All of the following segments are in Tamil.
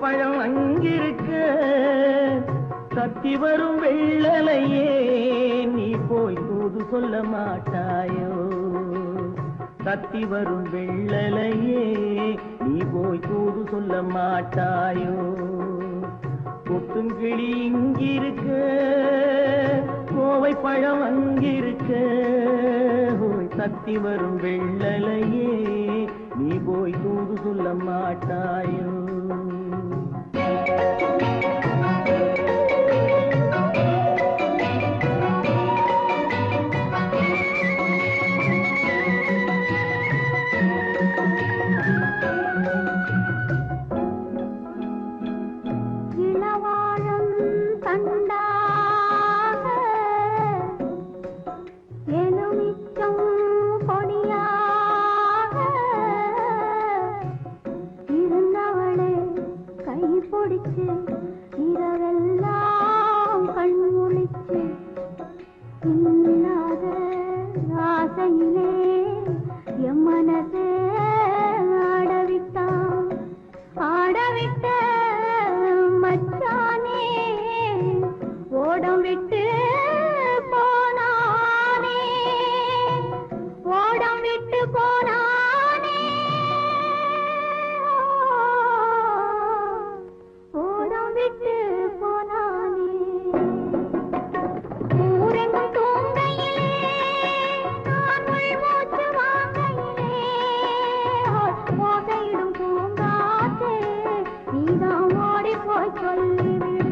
பழம் அங்கிருக்க தத்தி வரும் வெள்ளலையே நீ போய் தூது சொல்ல மாட்டாயோ தத்தி வரும் வெள்ளலையே நீ போய் தூது சொல்ல மாட்டாயோ கொத்துங்கிளி இங்கிருக்க கோவை பழம் அங்கிருக்க தத்தி வரும் வெள்ளலையே நீ போய் தூது சொல்ல மாட்டாயோ இரவெல்லாம் கண்முழிச்சு இல்லாத ஆசையிலே என் மனசே ஆடவிட்ட மச்சானே ஓடம் விட்டு போனானே ஓடம் விட்டு போனானே விட்டு போனானே ஊரெங்கும் தூங்கையிலே நான் மூச்சு வாங்கையிலே ஓசையிடும் பூங்காற்றே நீதான் ஓடி போய் சொல்லிவிடு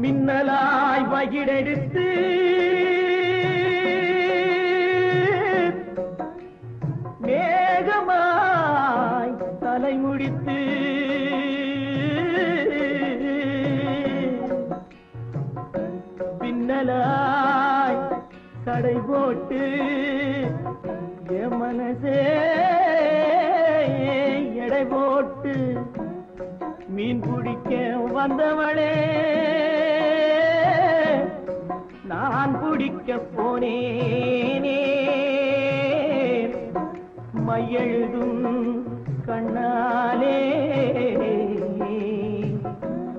மின்னலாய் வகிடெடுத்து மேகமாய் தலைமுடித்து பின்னலாய் கடை போட்டு என் மனசே எடை போட்டு மீன் பிடிக்க வந்தவளே நான் பிடிக்க போனேனே மையெழுதும் கண்ணாலே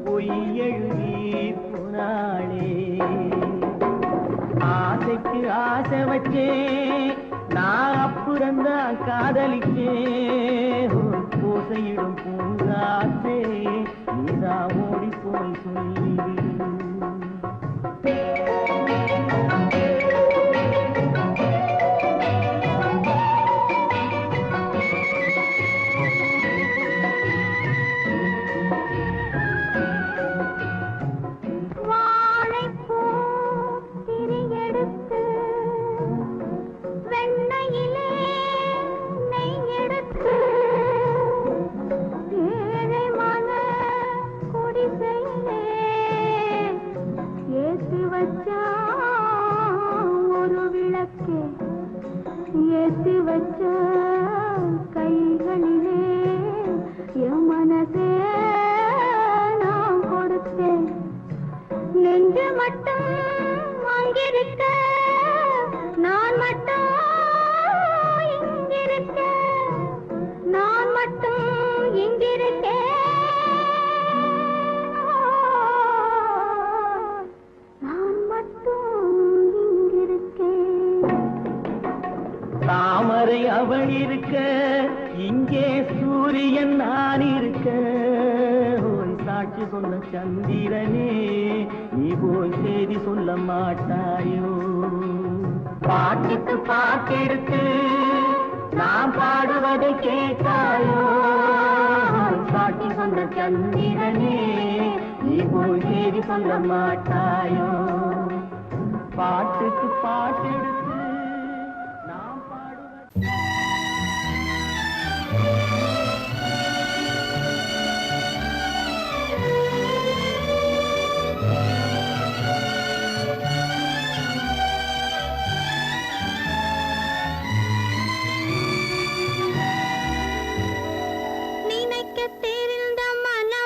பொய் எழுதி போனாளே ஆசைக்கு ஆசை வச்சே நான் அப்புறந்தான் காதலிச்சே ஓசையிடும் பூங்காற்றே நீதா ஓடி போய் சொல்லிவிடு ஒரு விளக்கு ஏற்றி வச்ச கைகளிலே என் மனசே நான் கொடுத்தேன் நெஞ்சு மட்டும் அங்கிருக்க நான் மட்டும் இங்கிருக்க நான் மட்டும் இங்கிருக்கேன் தாமரை அவள் இருக்க இங்கே சூரியன் நான் இருக்க சாட்சி சொன்ன சந்திரனே நீ போய் செய்தி சொல்ல மாட்டாயோ பாட்டுக்கு பாட்டெடுத்து நான் பாடுவதை கேட்டாயோ சாட்சி சொன்ன சந்திரனே நீ போய் செய்தி சொல்ல மாட்டாயோ பாட்டுக்கு பாட்டெடுத்து நினைக்க தெரிந்த மனம்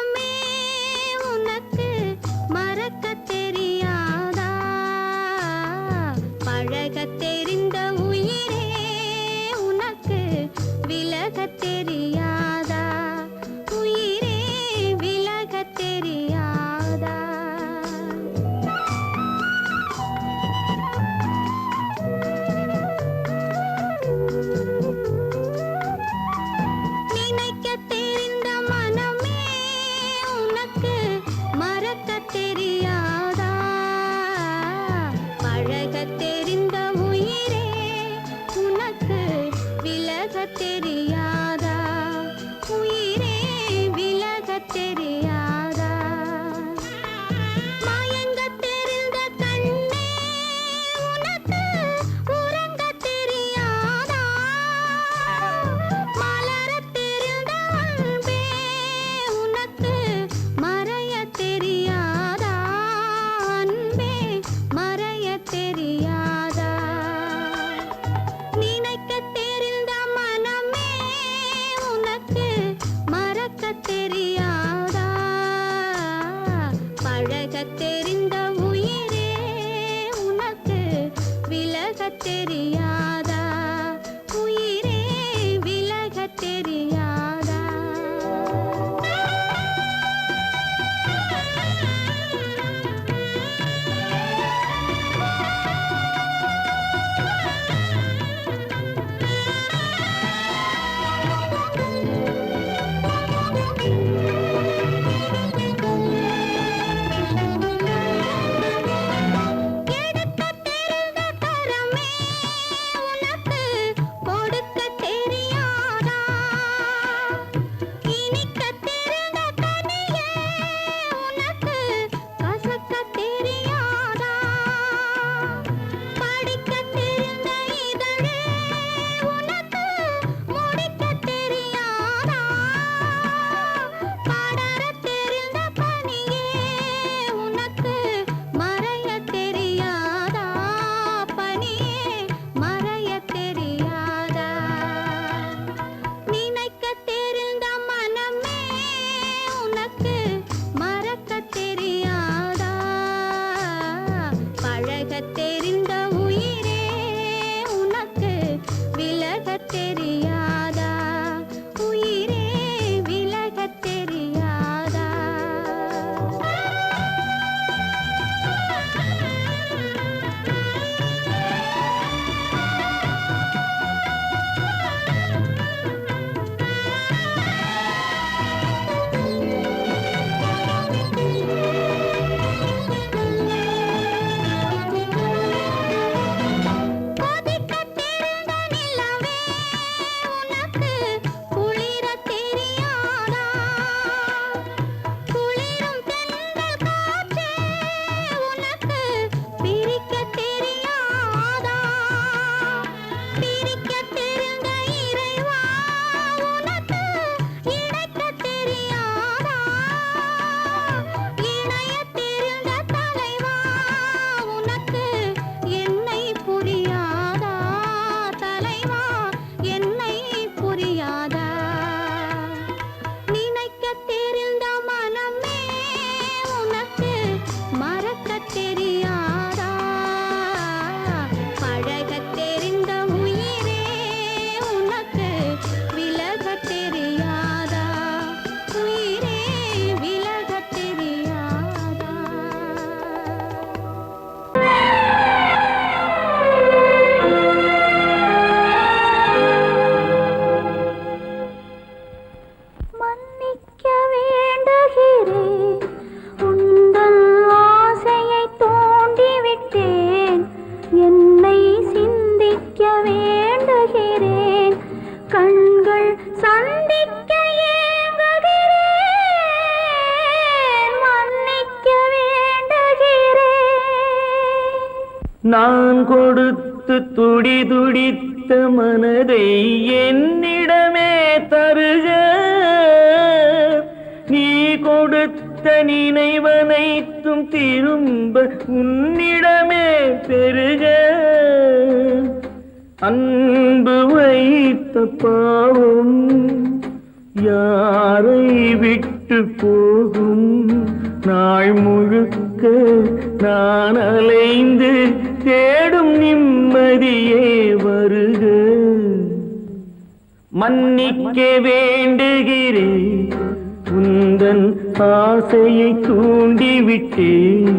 தெரிந்த மனமே உனக்கு மறக்க தெரியாதா? பழக தெரிந்த உயிரே உனக்கு விலக தெரியாதா? உயிரே விலக தெரியாதா? மன்னிக்க வேண்டுகிறேன், உந்தன் ஆசையை தூண்டிவிட்டேன். என்னை சிந்திக்க வேண்டுகிறேன், கண்கள் சந்திக்க ஏங்குகிறேன். மன்னிக்க வேண்டுகிறேன். நான் கொடுத்து துடி துடித்த மனதை என்னிடமே தருக. நீ கொடுத்த நினைவனைத்தும் திரும்ப உன்னிடமே பெருக. அன்பு வைத்த பாவம் யாரை விட்டு போகும்? நாள் முழுக்க நான் அலைந்து தேடும் நிம்மதியே வருக. மன்னிக்க வேண்டுகிறேன், உந்தன் ஆசையை தூண்டிவிட்டேன்.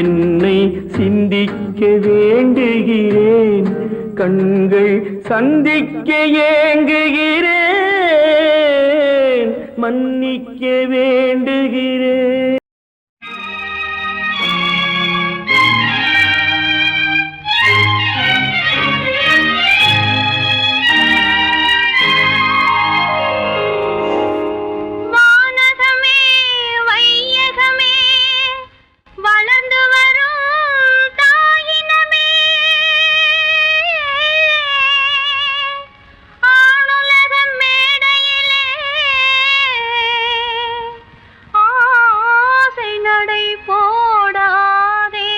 என்னை சிந்திக்க வேண்டுகிறேன், கண்கள் சந்திக்க ஏங்குகிறேன். மன்னிக்க வேண்டுகிறேன். வானகமே வையகமே வளர்ந்து வரும் தாயினமே, ஆணுலக மேடையிலே ஆசை நடை போடாதே,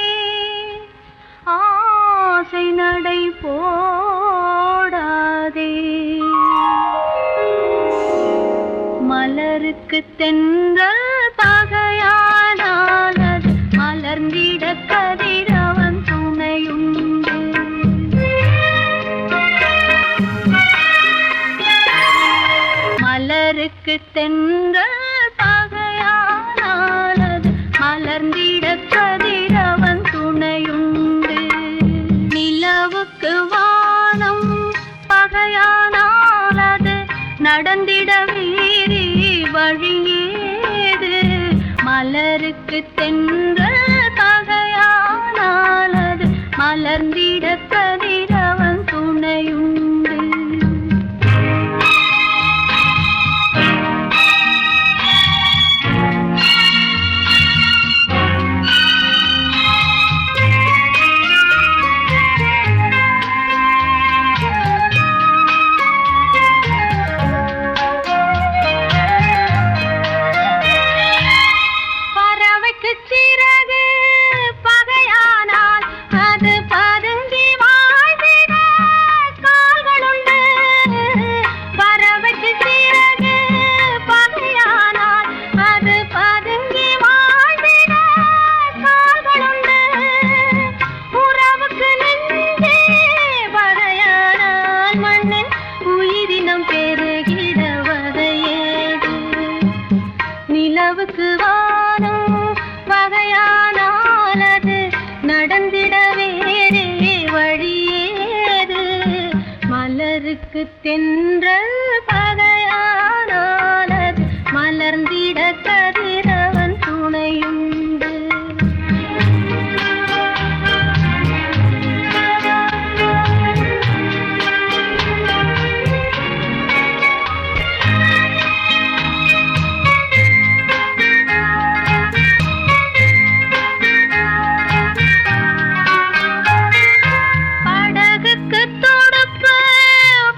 ஆசை நடை போடாதே. மலருக்கு தென்றல் பகையானால் அது மலர்ந்திட கதிரவன் துணையுண்டு. மலருக்கு தென்றல் பகையானால் அது மலர்ந்திட கதிரவன் துணையுண்டு. நிலவுக்கு வானம் பகையானால் அது நடந்திட வேறே வழியேது. மலருக்கு தென்றல் பகையானால் அது மலர்ந்திட கதிரவன் துணையுண்டு. பறவைக்கு சிறகு பகையானால் அது பதுங்கி வாழ்ந்திட கால்களுண்டு. பறவைக்கு சிறகு பகையானால் அது பதுங்கி வாழ்ந்திட கால்களுண்டு. உறவுக்கு நெஞ்சே பகையானால் மண்ணில் உயிரினம் பெருகிட வகையேது. நிலவுக்கு வானம் பகையானால் அது நடந்திட வேறே வழியேது. மலருக்கு தென்றல் பகையானால் அது மலர்ந்திட கதிரவன் துணையுண்டு. படகுக்கு துடுப்பு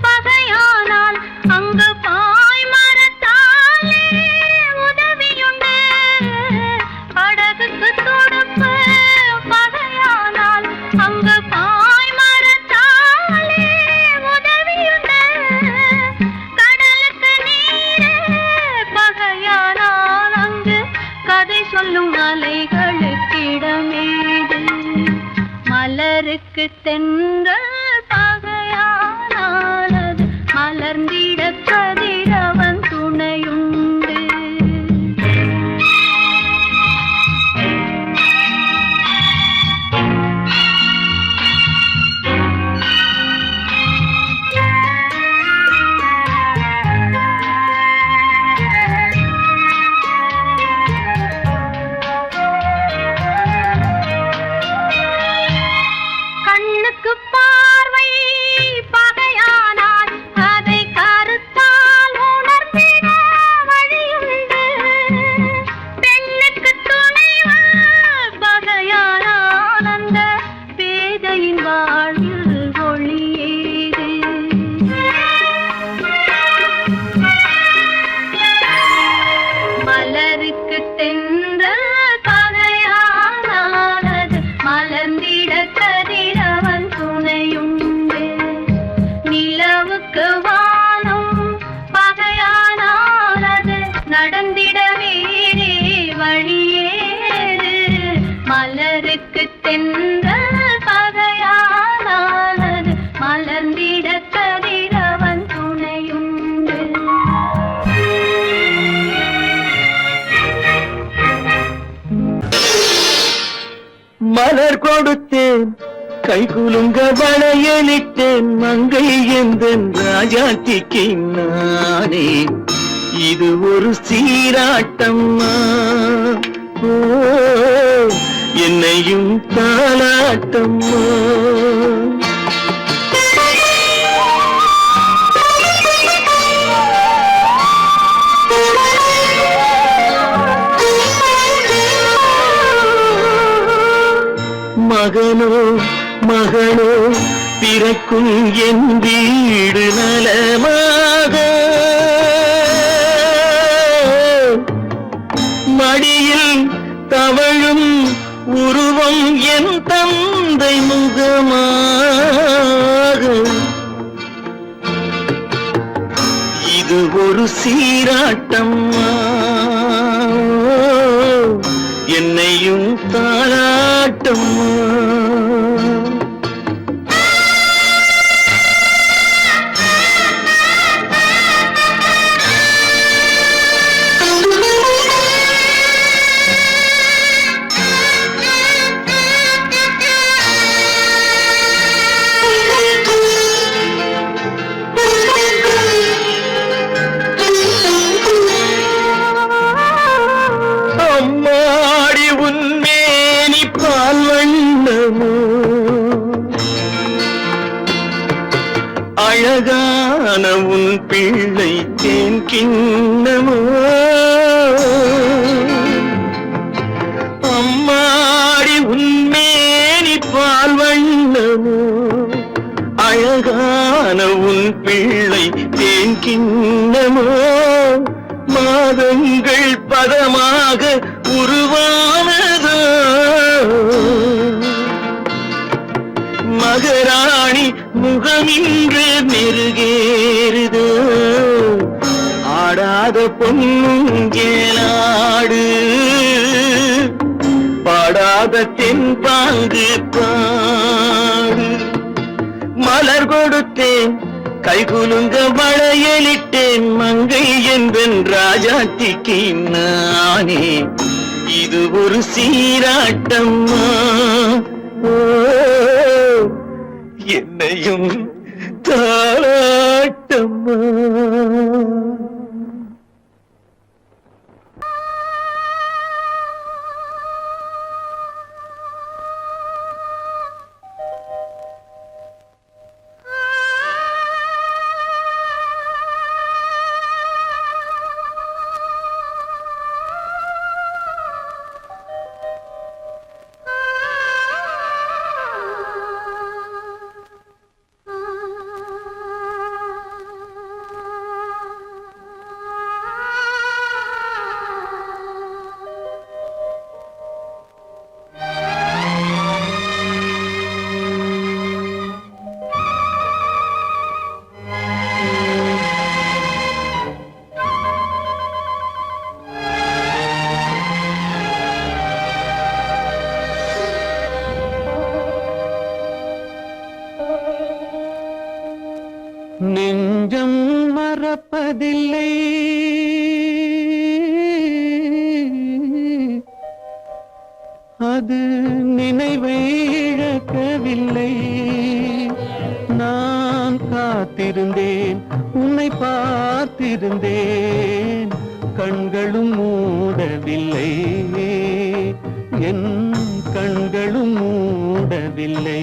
பகையானால் சொல்லும் அலைகளுக்கிடமேது மலருக்கு தென்றல் பகையானானது மலர்ந்திட கதிரவன் துணையுண்டு. கண்ணுக்கு பார்வை பகையானால் அதை கருத்தால் உணர்த்திட வழியுண்டு. பெண்ணுக்கு துணைவன் பகையானால் அந்த பேதையின் வாழ்வில் ஒளியேது. மலருக்கு தென்றல் பகையானானது மலர்ந்திட கதிரவன் துணையுண்டு. நிலவுக்கு வானம் பகையானானது நடந்திட வேறே வழியேது. மலருக்கு தென்றல் பகையானானது மலர்ந்திட கதிரவன் துணையுண்டு. மலர் கொடுத்தேன் கை குலுங்க வளையலிட்டேன் மங்கை எந்தன் ராஜாத்திக்கு நானே. இது ஒரு சீராட்டம்மா, ஓ என்னையும் தாலாட்டம்மா. மகனோ மகளோ பிறக்கும் என் வீடு நலமாக, மடியில் தவழும் உருவம் என் தந்தை முகமாக. இது ஒரு சீராட்டம்மா, என்னையும் தாலாட்டம்மா. அம்மாடி உன்மேனி பால் வண்ணமோ, அழகான உன் பிள்ளை தேன் கிண்ணமோ. அம்மாடி உன்மேனி பால் வண்ணமோ, அழகான உன் பிள்ளை தேன் கிண்ணமோ. மாதங்கள் பதமாக உருவானதோ, மகராணி முகமின்று நெருகேறுதோ. ஆடாத பொன்னுங்கேலாடு, பாடாத தென்பாங்கு பாடு. மலர் கொடுத்தேன் கை குலுங்க வளையலிட்டேன் மங்கை என்பன் ராஜாத்திக்கு நானே. இது ஒரு சீராட்டம்மா, ஓ என்னையும் தாலாட்டம்மா. அது நினைவை இழக்கவில்லை. நான் காத்திருந்தேன், உன்னை பார்த்திருந்தேன், கண்களும் மூடவில்லை, என் கண்களும் மூடவில்லை.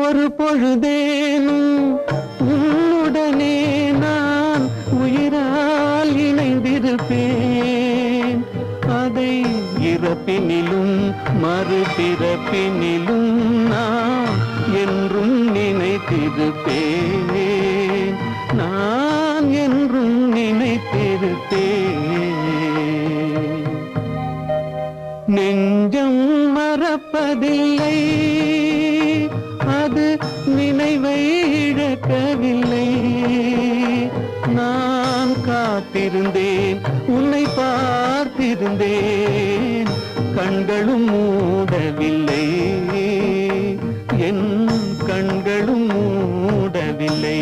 ஒரு பொழுதேனும் உன்னுடனே நான் உயிரால் இணைந்திருப்பேன். அதை இறப்பினிலும் மறுபிறப்பினிலும் நான் என்றும் நினைத்திருப்பேன். நான் என்றும் நினைத்திருப்பேன். நெஞ்சம் மறப்பதில்லை, அது நினைவை இழக்கவில்லை. நான் காத்திருந்தேன், உன்னை பார்த்திருந்தேன், கண்களும் மூடவில்லை, என் கண்களும் மூடவில்லை.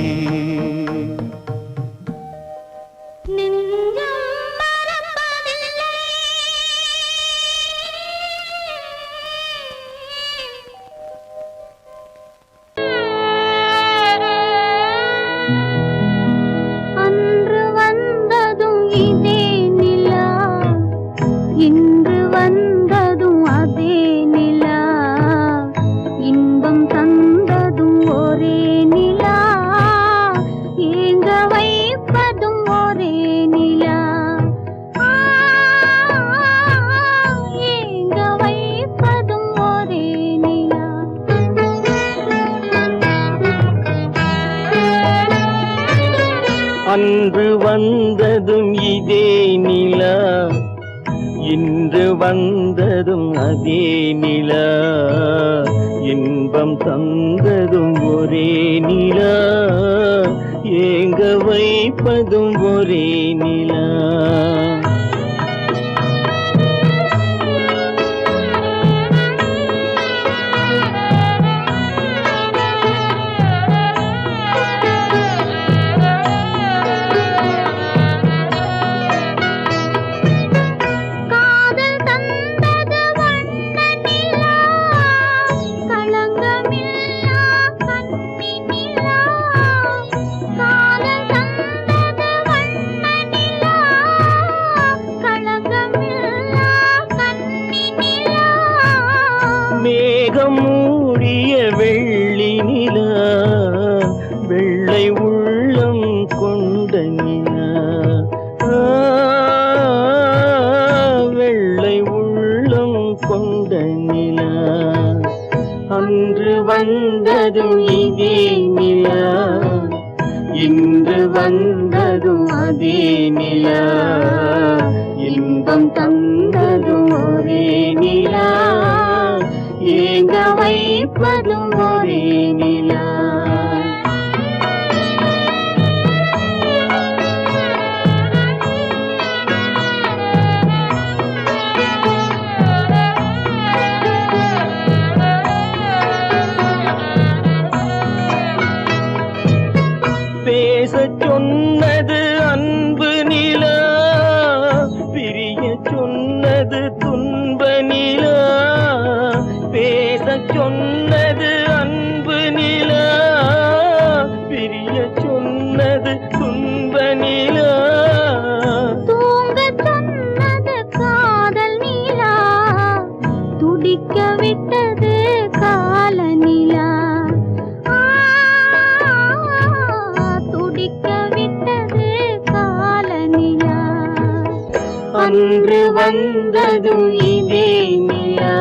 அன்று வந்ததும் இதே நிலா, இன்று வந்ததும் அதே நிலா, இன்பம் தந்ததும் ஒரே நிலா, ஏங்க வைப்பதும் ஒரே நிலா. மேகம் மூடிய வெள்ளி நிலா, வெள்ளை உள்ளம் கொண்ட நிலா, வெள்ளை உள்ளம் கொண்ட நிலா. அன்று வந்ததும் இதே நிலா, இன்று வந்ததும் அதே நிலா, இன்பம் தந்ததும் ஒரே நிலா, ஏங்க வைப்பதும் ஒரே நிலா. பேசச் சொன்னது அன்பு நிலா, பிரிய சொன்னது துன்ப நிலா. பேசச் சொன்னது அன்பு நிலா, பிரிய சொன்னது துன்ப நிலா. தூங்கச் சொன்னது காதல் நிலா, துடிக்க விட்டது கால நிலா. அன்று வந்ததும் இதே நிலா,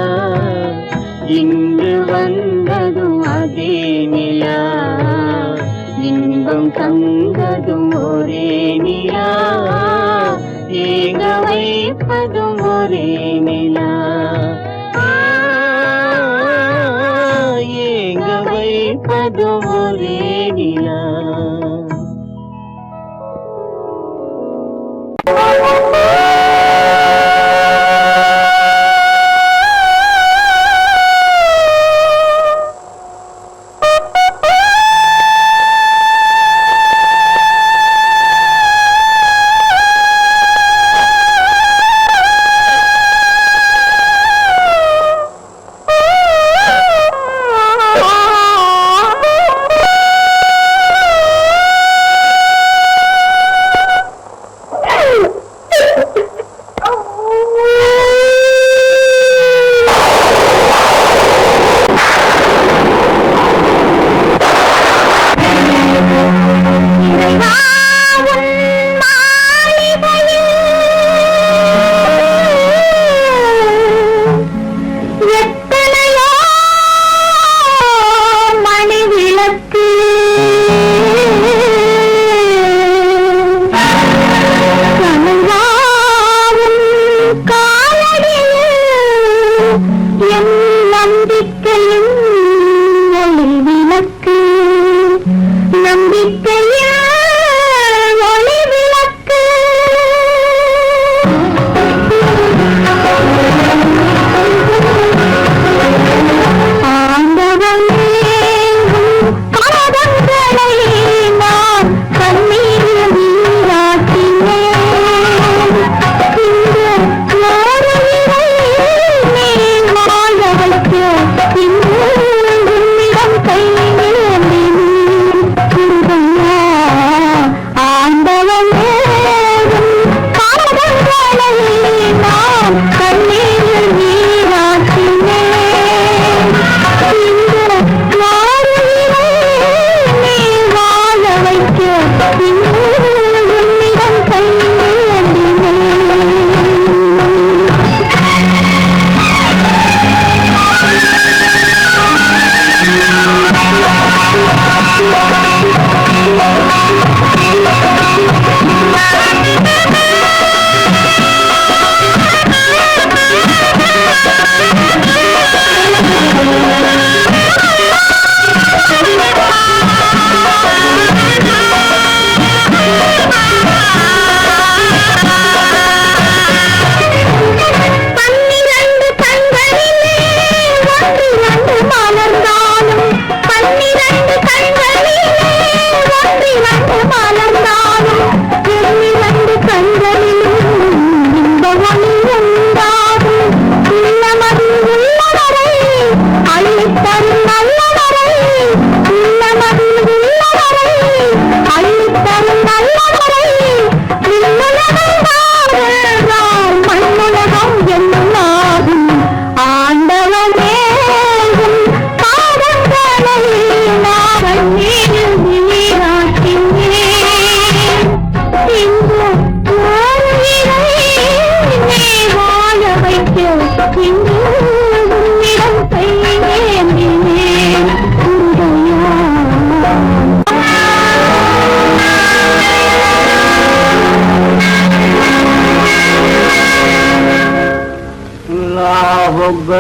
இன்று வந்ததும் அதே நிலா, இன்பம் தந்ததும் ஒரே நிலா, ஏங்க வைப்பதும் ஒரே நிலா. ஏங்க வைப்பதும் ஒரே நிலா.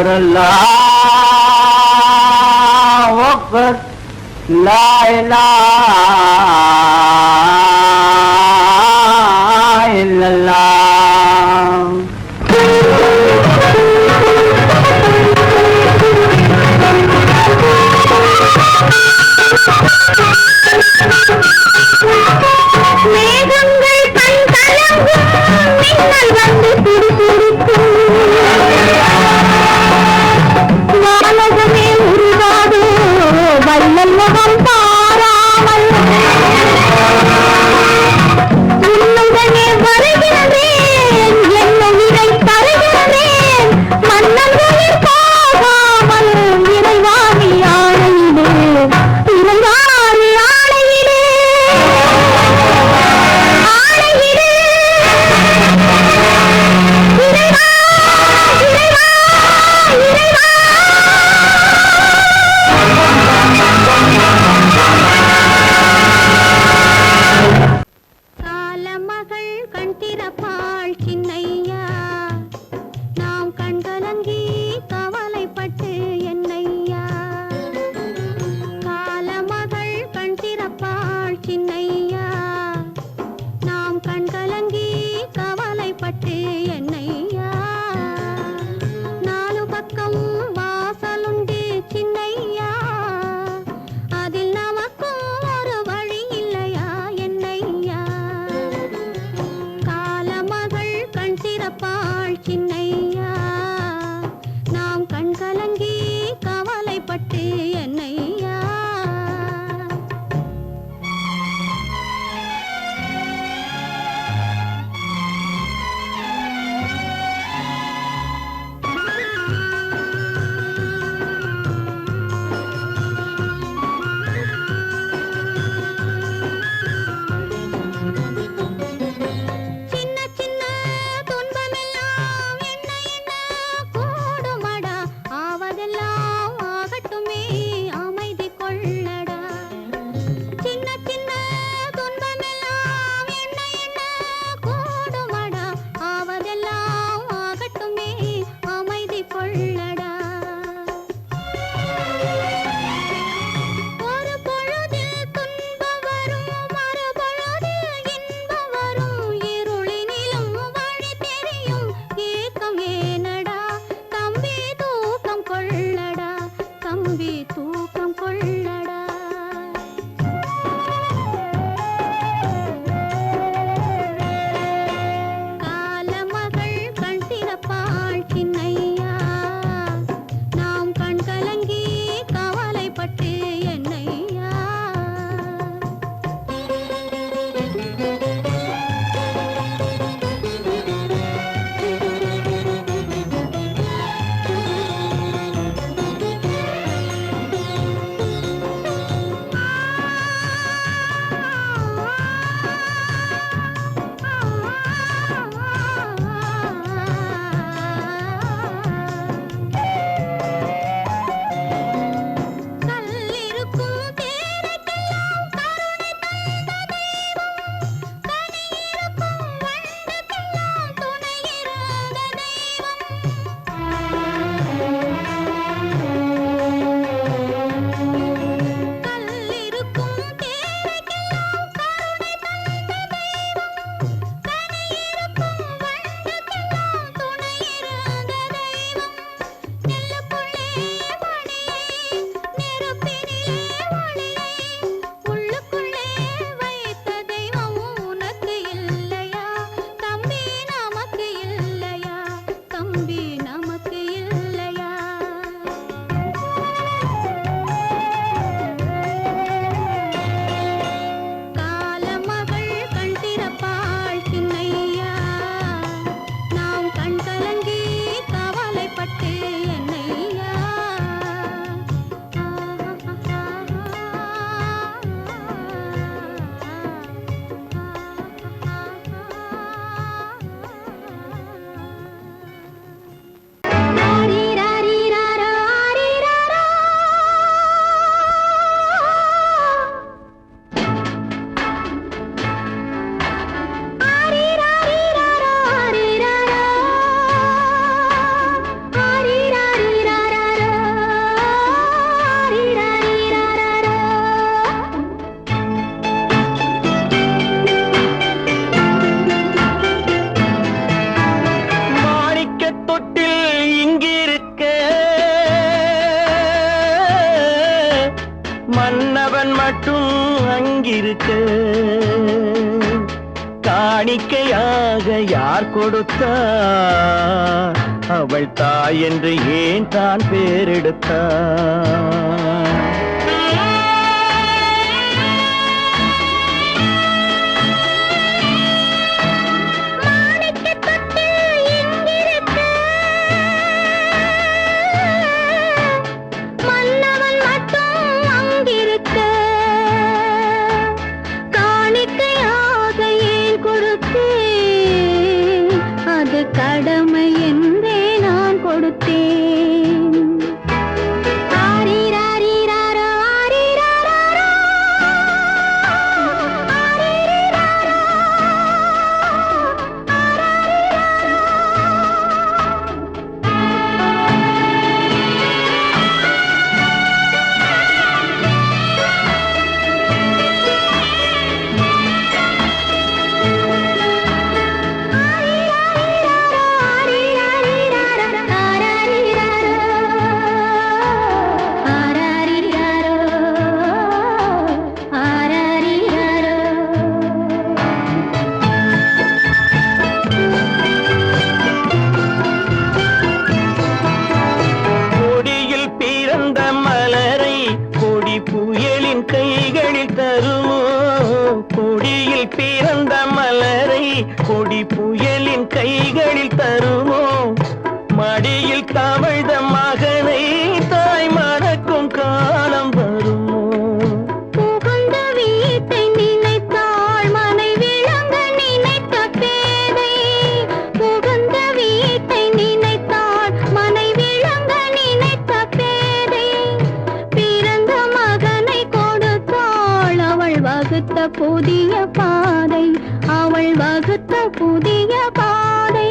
أكبر الله أكبر لا إله إلا الله மேகங்கள் கண் கலங்கும் மின்னல் வந்து துடிதுடிக்கும் வானகமே உருவாதோ வள்ளல் முகம் பாராமல் உன்னுடனே வருகின்றேன் என்ன உயிரை தருகின்றேன் மன்னன்களில் போகாமல் இறைவாணி ஆணையிலே இறைவாணி ஆணையிலே ஆணையிலே இறைவா இறைவா இறைவா காலமகள் கண் திறப்பாள் சின்னையா நாம் கண்கலங்கி கவலைப்பட்டு என்னையா காலமகள் கண் திறப்பாள் சின்னையா நாம் கண்கலங்கி கவலைப்பட்டு என்னையா நாலு பக்கம் வாசலுண்டு சின்னையா அதில் நமக்கும் ஒரு வழி இல்லையா என்னையா காலமகள் கண் திறப்பாள் சின்னையா நாம் கண்கலங்கி கவலைப்பட்டு என்னையா சின்ன சின்ன துன்பமெல்லாம் என்ன என்ன கூடுமடா ஆவதெல்லாம் ஆகட்டுமே அமைதி கொள்ளடா சின்ன சின்ன துன்பமெல்லாம் என்ன என்ன கூடுமடா ஆவதெல்லாம் ஆகட்டுமே அமைதி கொள்ளடா ஒரு பொழுதில் துன்பம் வரும் மறுபொழுதில் இன்பம் வரும் இருளினிலும் வழி தெரியும் ஏக்கம் ஏனடா தம்பி தூக்கம் கொள்ளடா தம்பி தூக்கம் கொள்ளடா காலமகள் கண் திறப்பாள் சின்னையா நாம் கண் கலங்கி கவலைப்பட்டு என்னையா மட்டும் அங்கிருக்க காணிக்கையாக யார் கொடுத்தா அவள் தாய் என்று ஏன் தான் பேரெடுத்தா கடமை என்றே நான் கொடுத்தேன். ஆரிராரிராரோ, ஆரிராராரோ, ஆரிராரோ, கைகளில் தருமோ கொடியில் பிறந்த மலரை கொடி புயலின் கைகளில் தருமோ மடியில் தவழ்ந்த மகனை தாய் மறக்கும் காலம் வருமோ புகுந்த வீட்டை நினைத்தாள் மனை விளங்க நினைத்த பேதை புகுந்த வீட்டை நினைத்தாள் மனை விளங்க நினைத்த பேதை பிறந்த மகனை கொடுத்தாள் அவள் வகுத்த புதிய பாதை அவள் வகுத்த புதிய பாதை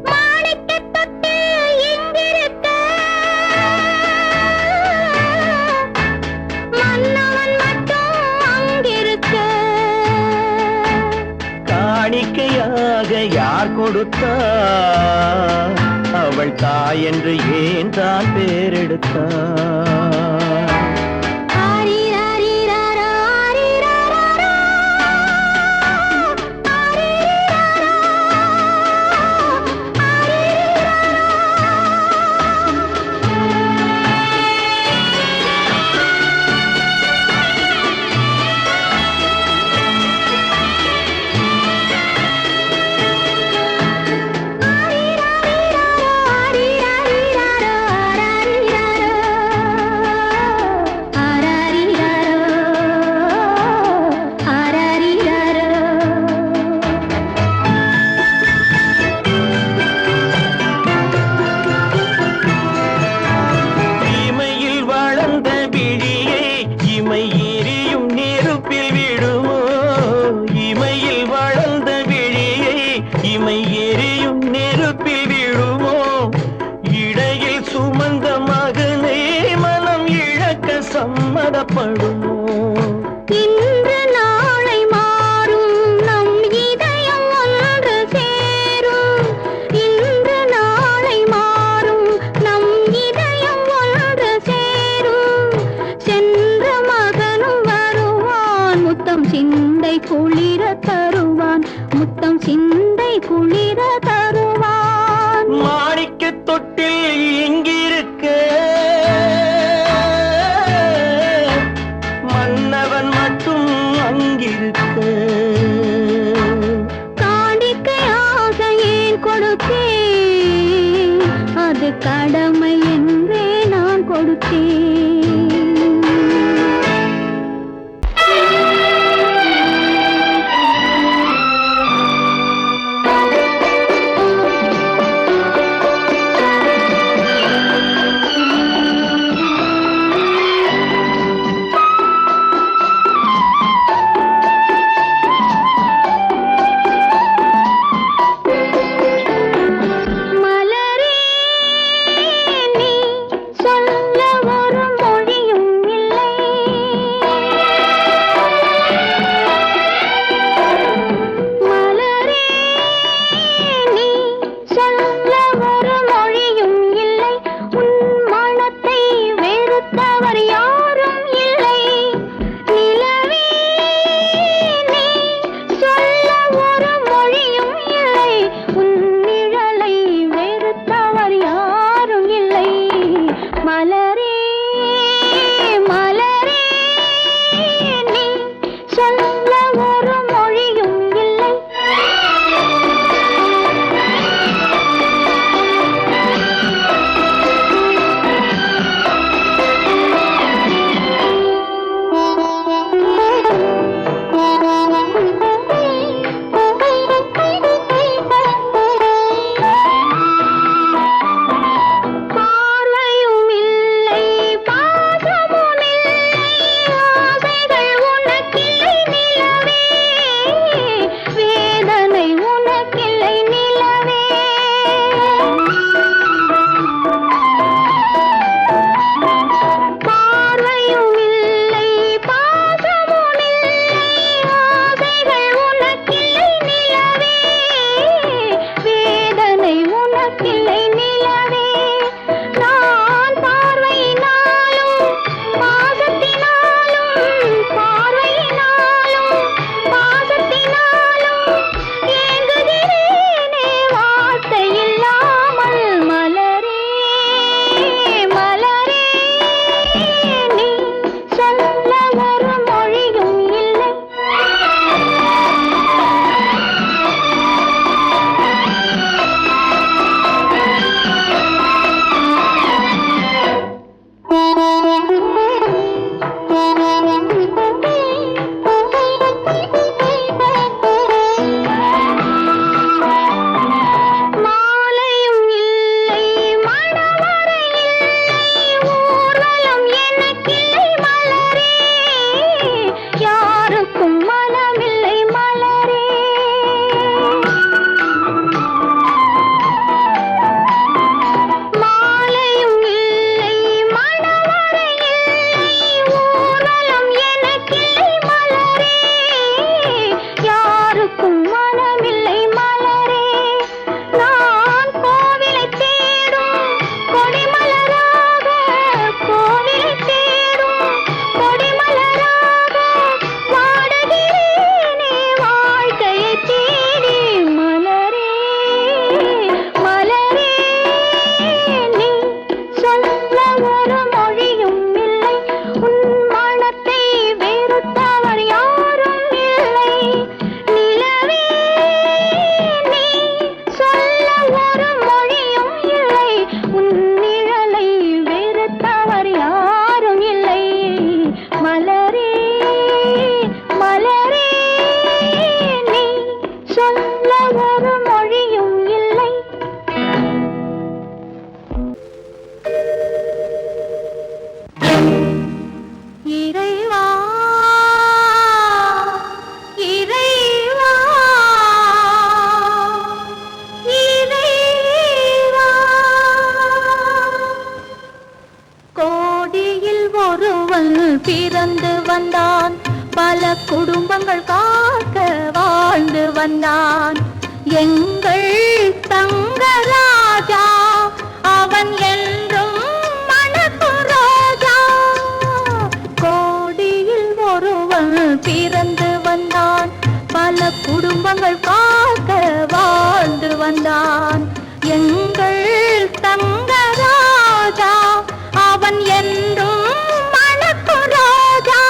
மாணிக்கத் தொட்டில் இங்கிருக்க மன்னவன் மட்டும் அங்கிருக்க காணிக்கையாக யார் கொடுத்தா அவள் தாய் என்று ஏன் தான் பேரெடுத்தா ஆரிராரிராரோ, ஆரிராராரோ, ஆரிராரோ, இமையில் வளர்ந்த விழியை இமை எரியும் நெருப்பில் விடுமோ இமையில் வளர்ந்த விழியை இமை எரியும் நெருப்பில் விடுமோ இடையில் சுமந்த மகனை மனம் இழக்க சம்மதப்படுமோ இன்று நாளை மாறும் நம் இதயம் ஒன்று சேரும் இன்று நாளை மாறும் நம் இதயம் ஒன்று சேரும் சென்ற மகனும் வருவான் முத்தம் சிந்தை குளிர தருவான் முத்தம் சிந்தை குளிர தருவான் மாணிக்கத் தொட்டில் இங்கிருக்க மன்னவன் மட்டும் அங்கிருக்க காணிக்கையாக ஏன் கொடுத்தேன் அது கடமை என்றே நான் கொடுத்தேன் மலரே நீ சொல்ல ஒரு ஒருவன் பிறந்து வந்தான், பல குடும்பங்கள் காக்க வாழ்ந்து வந்தான். எங்கள் தங்கராஜா அவன் என்றும் மணக்கும் ரோஜா. கோடியில் ஒருவன் பிறந்து வந்தான், பல குடும்பங்கள் காக்க வாழ்ந்து வந்தான். எங்கள் தங்கராஜா அவன் என்றும் மணக்கும் ரோஜா.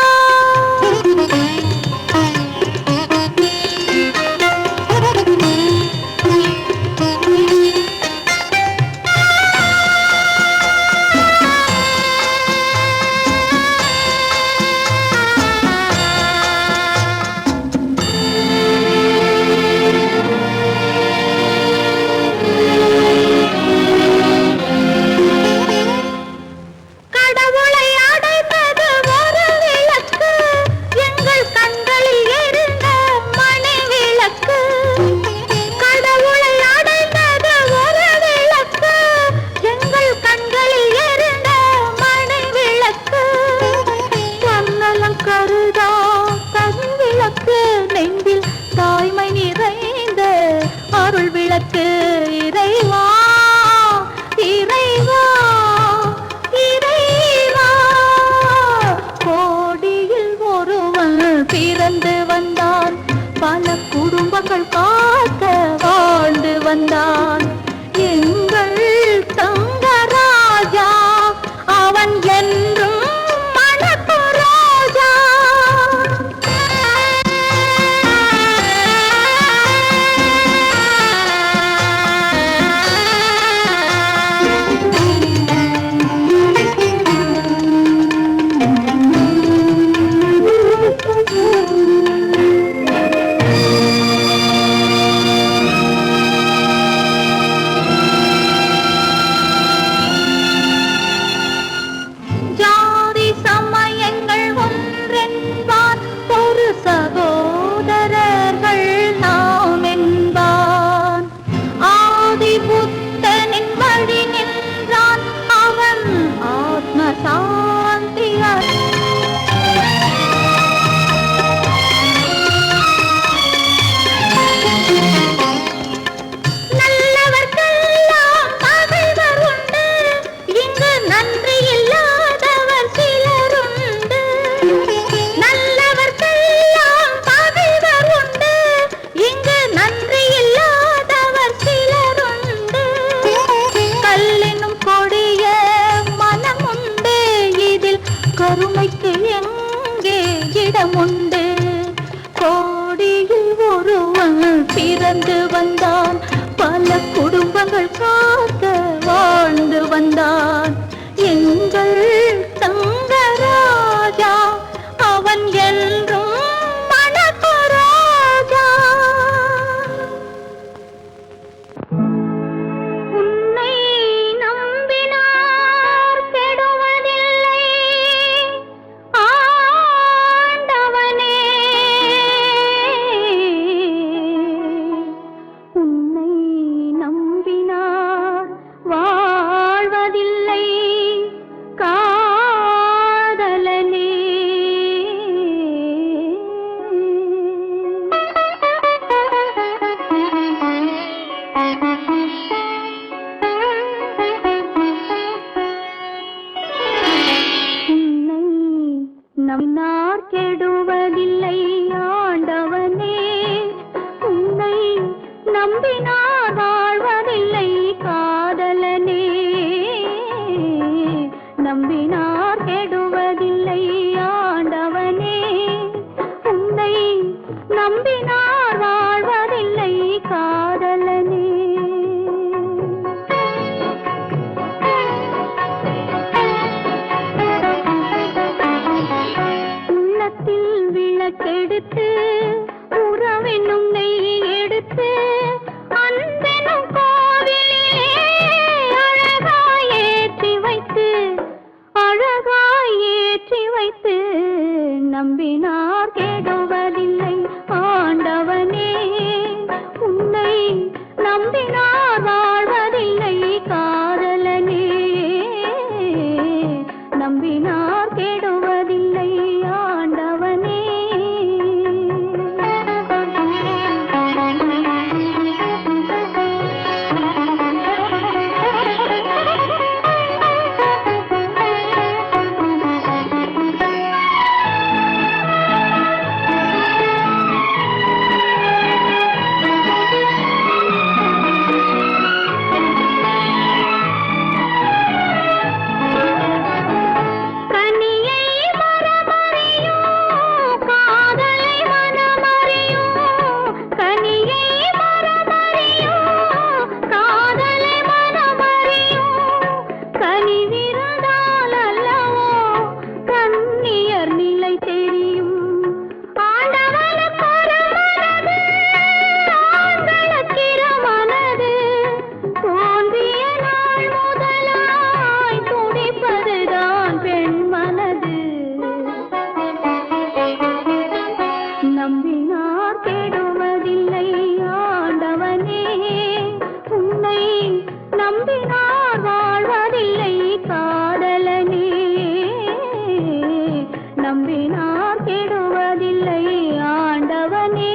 அருள் விளக்கு இறைவா இறைவா இறைவா. கோடியில் ஒருவன் பிறந்து வந்தான், பல குடும்பங்கள் காக்க வாழ்ந்து வந்தான். எங்கள் தங்கராஜா அவன் என்றும் மணக்கும் ரோஜா. ஜாதி சமயங்கள் ஒன்றென்பான், ஒரு சகோதரர்கள் நாம் என்பான். ஆதி புத்தனின் வழி நின்றான், அவன் ஆத்ம சாந்தி நல்லவர்க்கெல்லாம் பகைவர் உண்டு, இங்கு நன்றி இல்லாதவர் சிலருண்டு. நல்லவர்க்கெல்லாம் பகைவர் உண்டு, இங்கு நன்றி இல்லாதவர் சிலருண்டு. கல்லினும் கொடிய மனமுண்டு, இதில் கருமைக்கு எங்கே இடமுண்டு. கோடியில் ஒருவன் பிறந்து வந்தான், பல குடும்பங்கள் காக்க வாழ்ந்து வந்தான். எங்கள் தங்கராஜா அவன் என்றும் மணக்கும் ரோஜா. உன்னை நம்பினார் கெடுவதில்லை ஆண்டவனே, உன்னை நம்பினார் வாழ்வதில்லை காதலனே. உன்னை நம்பினார் கெடுவதில்லை ஆண்டவனே, உன்னை நம்பினார் வாழ்வதில்லை காதலனே. நம்பினார் கெடுவதில்லை ஆண்டவனே, உன்னை நம்பினார் வாழ்வதில்லை காதலனே. உள்ளத்தில் விளக்கெடுத்து உறவென்னும் நெய் எடுத்து அன்பெனும் கோவிலிலே அழகாய் ஏற்றி வைத்து நம்பினார் கெடுவதில்லை ஆண்டவனே, உன்னை நம்பினார் வாழ்வதில்லை காதலனே. நம்பினார் நம்பினார் கெடுவதில்லை ஆண்டவனே.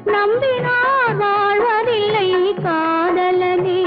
நம்பினார் வாழ்வதில்லை காதலனே.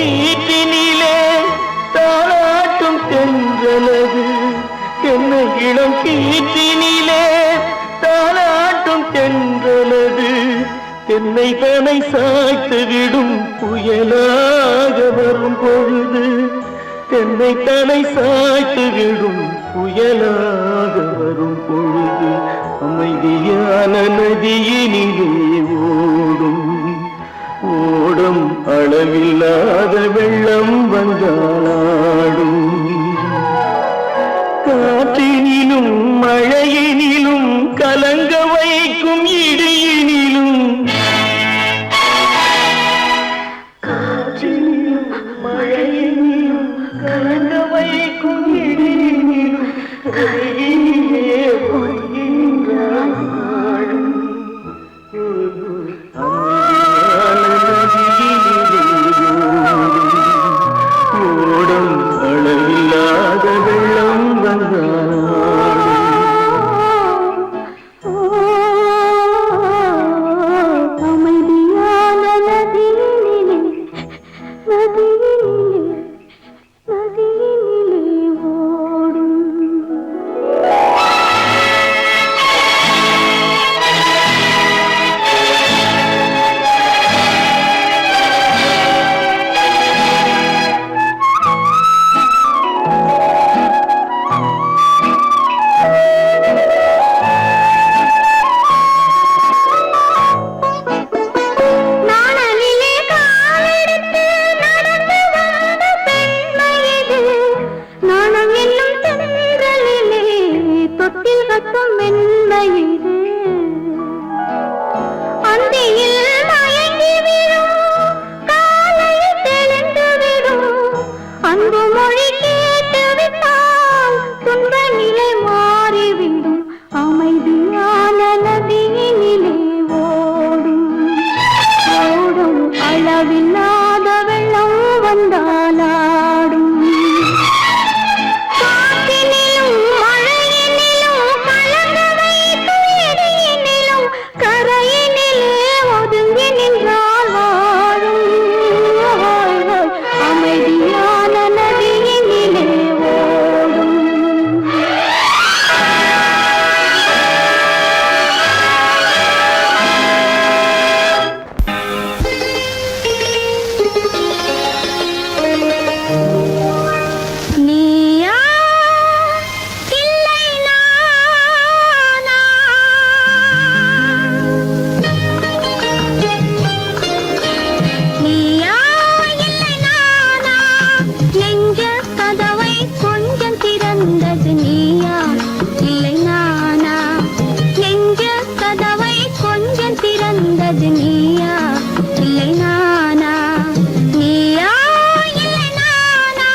கீற்றினிலே தாளாட்டும் தென்றலது என்னை இளம் கீற்றினிலே தாளாட்டும் தென்றலது என்னை தனை சாய்த்து விடும் புயலாக வரும் பொழுது என்னை தனை சாய்த்து விடும் புயலாக வரும் பொழுது அமைதியான நதியினிலே ஓடும் ஓடும் அளவில்லாத வெள்ளம் வந்தாடும் காற்றினிலும் மழையினிலும் கலங்க வைக்கும் இடியினிலும் காற்றினிலும் மழையினிலும் கலங்க வைக்கும் இடியினிலும் கரையினிலே ஒதுங்கின்றான் ஓடும் அளவில்லாத வெள்ளம் அமைதியான நதியினிலே ஓடும் நாணலிலே காலெடுத்து நடந்து வந்த பெண்மை இது. நாணம் என்னும் தென்றலிலே தொட்டில் கட்டும் மென்மை இது. அந்தியில் மயங்கி விடும் காலையில் தெளிந்து விடும் அன்பு மொழி கேட்டு விட்டால் துன்ப நிலை மாறிவிடும் அமைதியான நதியினிலே ஓடும் ஓடும் அளவில்லாத வெள்ளம் வந்தாலாடும் காற்றினிலும் மழையினிலும் கலங்க வைக்கும் இடியினிலும் கரையினிலே ஒதுங்கி நின்றால் வாழும் அமைதியான நதியினிலே ஓடும் நீயா இல்லை நானா நீயா இல்லை நானா நெஞ்ச கதவை கொஞ்சம் திறந்தது நீயா இல்லை நானா நெஞ்ச கதவை கொஞ்சம் திறந்தது நீயா இல்லை நானா நீயா இல்லை நானா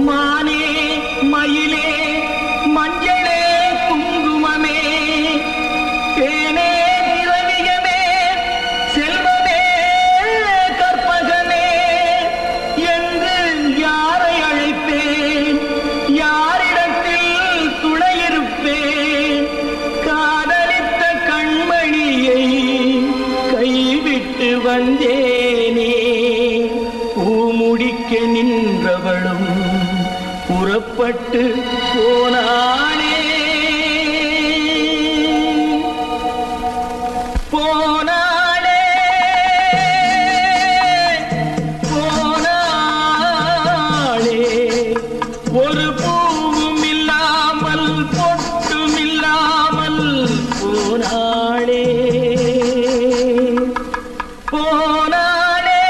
மானே மயிலே மஞ்சளே குங்குமமே தேனே திரவியமே செல்வமே கற்பகமே என்று யாரை அழைப்பேன் யாரிடத்தில் துணையிருப்பேன் காதலித்த கண்மணியை கைவிட்டு வந்தேனே பூமுடிக்க நின்றவளும் புறப்பட்டு போனாளே போனாளே போனாளே ஒரு பூவும் இல்லாமல் பொட்டும் இல்லாமல் போனாளே போனாளே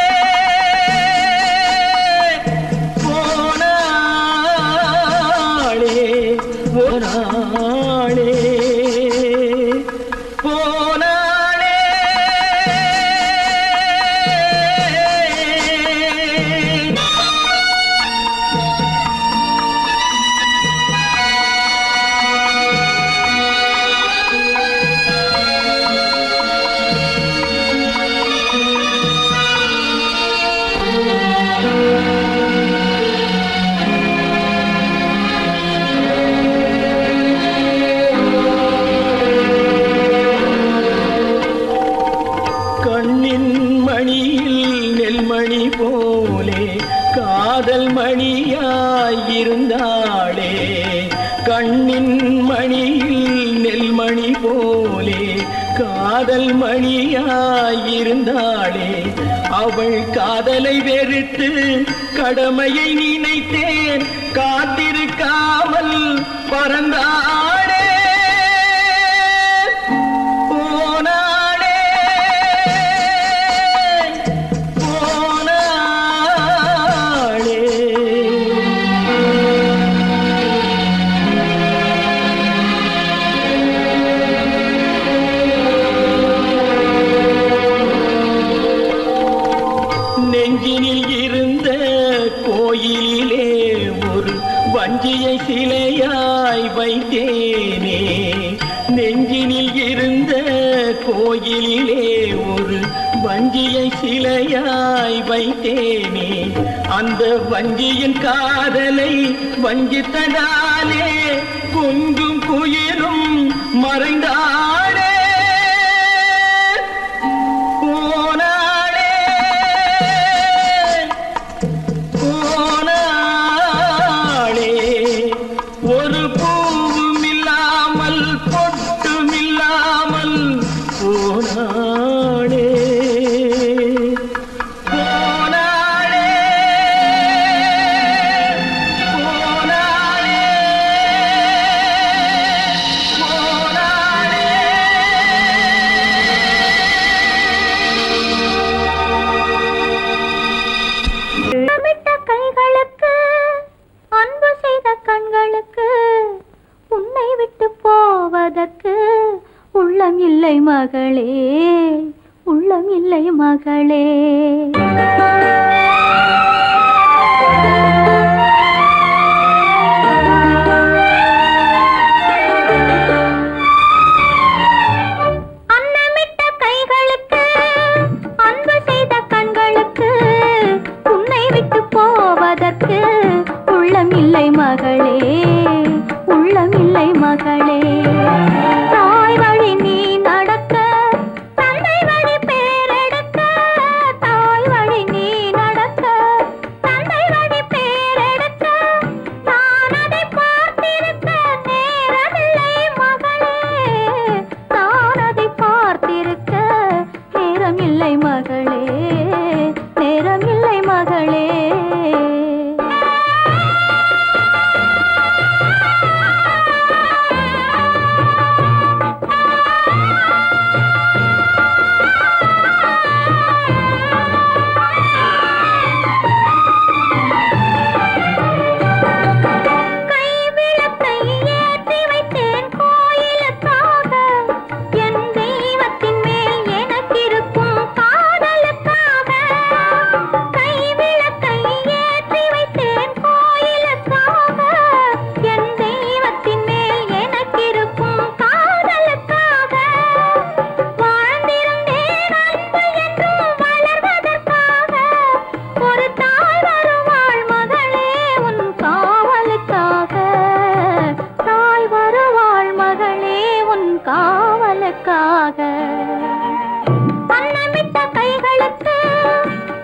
போனாளே மணியாயிருந்தாளே கண்ணின் மணியில் நெல்மணி போலே காதல் மணியாயிருந்தாளே அவள் காதலை வெறுத்து கடமையை நினைத்தேன் காத்திருக்காமல் பறந்தாளே போனாளே போனாளே நெஞ்சினில் இருந்த கோயிலிலே ஒரு வஞ்சியை சிலையாய் வைத்தேனே நெஞ்சினில் இருந்த கோயிலிலே ஒரு வஞ்சியை சிலையாய் வைத்தேனே அந்த வஞ்சியின் காதலை வஞ்சித்ததாலே குஞ்சும் குயிலும் மறைந்தாளே போனாளே போனாளே ஒரு பூவும் இல்லாமல் பொட்டும் இல்லாமல் போனாளே போனாளே போனாளே முத்தமிட்ட கைகளுக்கு அன்பு செய்த கண்களுக்கு உன்னை விட்டு போவதற்கு உள்ளம் இல்லை மகளே உள்ளம் இல்லை மகளே அன்னமிட்ட கைகளுக்கு அன்பு செய்த கண்களுக்கு உன்னை விட்டு போவதற்கு உள்ளம் இல்லை மகளே உள்ளம் இல்லை மகளே தாய் வழி நீ நடக்க தந்தை வழி பேரெடுக்க தாய் வழி நீ நடக்க தந்தை வழி பேரெடுக்க நான் அதை பார்த்திருக்க நேரமில்லை மகளே நான் அதை பார்த்திருக்க நேரமில்லை மகளே நேரமில்லை மகளே கைவிளக்கை ஏற்றி வைத்தேன் கோயிலுக்காக என் தெய்வத்தின் மேல் எனக்கிருக்கும் காதலுக்காக கைவிளக்கை ஏற்றி வைத்தேன் கோயிலுக்காக என் தெய்வத்தின் மேல் எனக்கிருக்கும் காதலுக்காக வாழ்ந்திருந்தேன் அன்பு என்றும் வளர்வதற்காக ஒரு தாய் வருவாள் மகளே உன் காவலுக்காக தாய் வருவாள் மகளே உன் காவலுக்காக அன்னமிட்ட கைகளுக்கு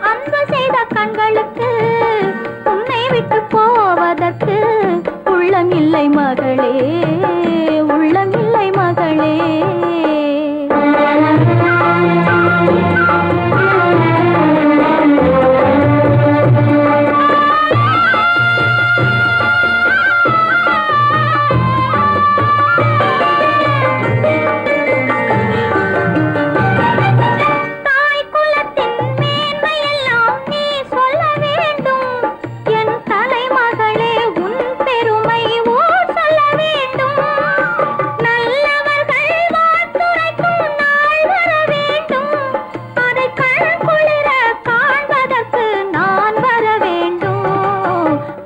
அன்பு செய்த கண்களுக்கு உன்னை விட்டு போவதற்கு உள்ளம் இல்லை மகளே உள்ளம் இல்லை மகளே தாய் குலத்தின் மேன்மையெல்லாம் நீ சொல்ல வேண்டும் என் தலைமகளே உன் பெருமை ஊர் சொல்ல வேண்டும் நல்லவர்கள் வாழ்த்துரைக்கும் நாள் வர வேண்டும் அதை கண் குளிர காண்பதற்கு நான் வர வேண்டும்